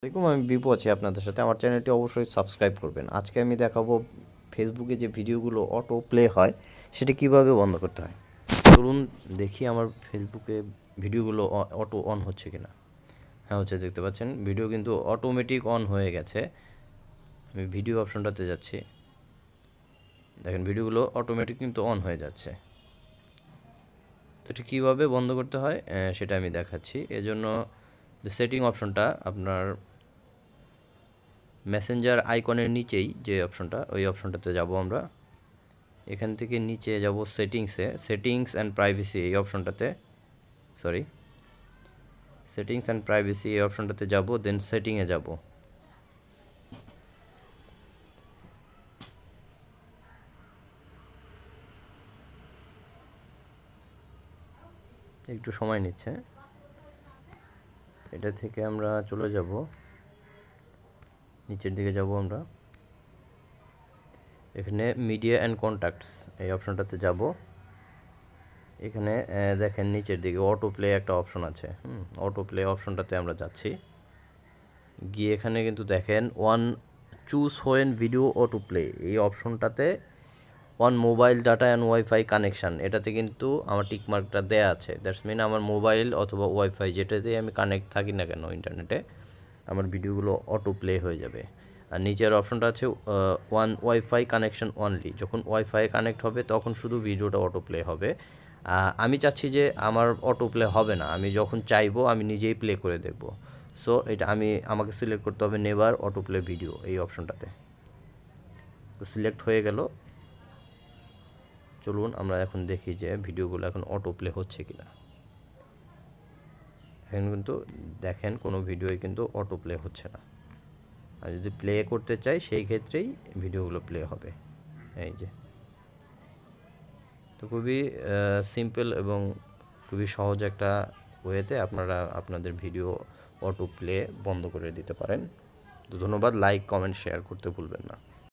দেখুন আমি বিপু আছি আপনাদের সাথে। আমার চ্যানেলটি অবশ্যই সাবস্ক্রাইব করবেন। আজকে আমি দেখাবো ফেসবুকে যে ভিডিওগুলো অটো প্লে হয় সেটা কিভাবে বন্ধ করতে হয়। চলুন দেখি আমার ফেসবুকে ভিডিওগুলো অটো অন হচ্ছে কিনা। হ্যাঁ হচ্ছে, দেখতে পাচ্ছেন ভিডিও কিন্তু অটোমেটিক অন হয়ে গেছে। আমি ভিডিও অপশনটাতে যাচ্ছি, দেখেন ভিডিওগুলো অটোমেটিক কিন্তু অন হয়ে যাচ্ছে। তো এটা কীভাবে বন্ধ করতে হয় সেটা আমি দেখাচ্ছি। এজন্য সেটিং অপশনটা আপনার মেসেঞ্জার আইকনের নিচেই যে অপশনটা, ওই অপশনটাতে যাব আমরা। এখান থেকে নিচে যাব সেটিংসে, সেটিংস অ্যান্ড প্রাইভেসি এই অপশনটাতে, সরি সেটিংস অ্যান্ড প্রাইভেসি এই অপশনটাতে যাব, দেন সেটিংয়ে যাব। একটু সময় নিচ্ছে। এটা থেকে আমরা চলে যাব নিচের দিকে, যাব আমরা এখানে মিডিয়া অ্যান্ড কন্ট্যাক্টস এই অপশনটাতে যাব। এখানে দেখেন নিচের দিকে অটো প্লে একটা অপশন আছে। অটো প্লে অপশনটাতে আমরা যাচ্ছি, গিয়ে এখানে কিন্তু দেখেন choose when video auto play এই অপশনটাতে on mobile data and WiFi connection, এটাতে কিন্তু আমার টিকমার্কটা দেয়া আছে। দ্যাটস মিন আমার মোবাইল অথবা ওয়াইফাই যেটাতেই আমি কানেক্ট থাকি না কেন ইন্টারনেটে, আমার ভিডিওগুলো অটো প্লে হয়ে যাবে। আর নিচের অপশনটা আছে ওয়াইফাই কানেকশন অনলি, যখন ওয়াইফাই কানেক্ট হবে তখন শুধু ভিডিওটা অটো প্লে হবে। আমি চাচ্ছি যে আমার অটো প্লে হবে না, আমি যখন চাইবো আমি নিজেই প্লে করে দেখব। সো এটা আমাকে সিলেক্ট করতে হবে নেভার অটো প্লে ভিডিও এই অপশনটাতে। তো সিলেক্ট হয়ে গেল। চলুন আমরা এখন দেখি যে ভিডিওগুলো এখন অটো প্লে হচ্ছে কিনা। এখন কিন্তু দেখেন কোনো ভিডিওই কিন্তু অটো প্লে হচ্ছে না। আর যদি প্লে করতে চাই সেই ক্ষেত্রেই ভিডিওগুলো প্লে হবে। এই যে, তো খুবই সিম্পল এবং খুবই সহজ একটা ওয়েতে আপনারা আপনাদের ভিডিও অটো প্লে বন্ধ করে দিতে পারেন। তো ধন্যবাদ, লাইক কমেন্ট শেয়ার করতে ভুলবেন না।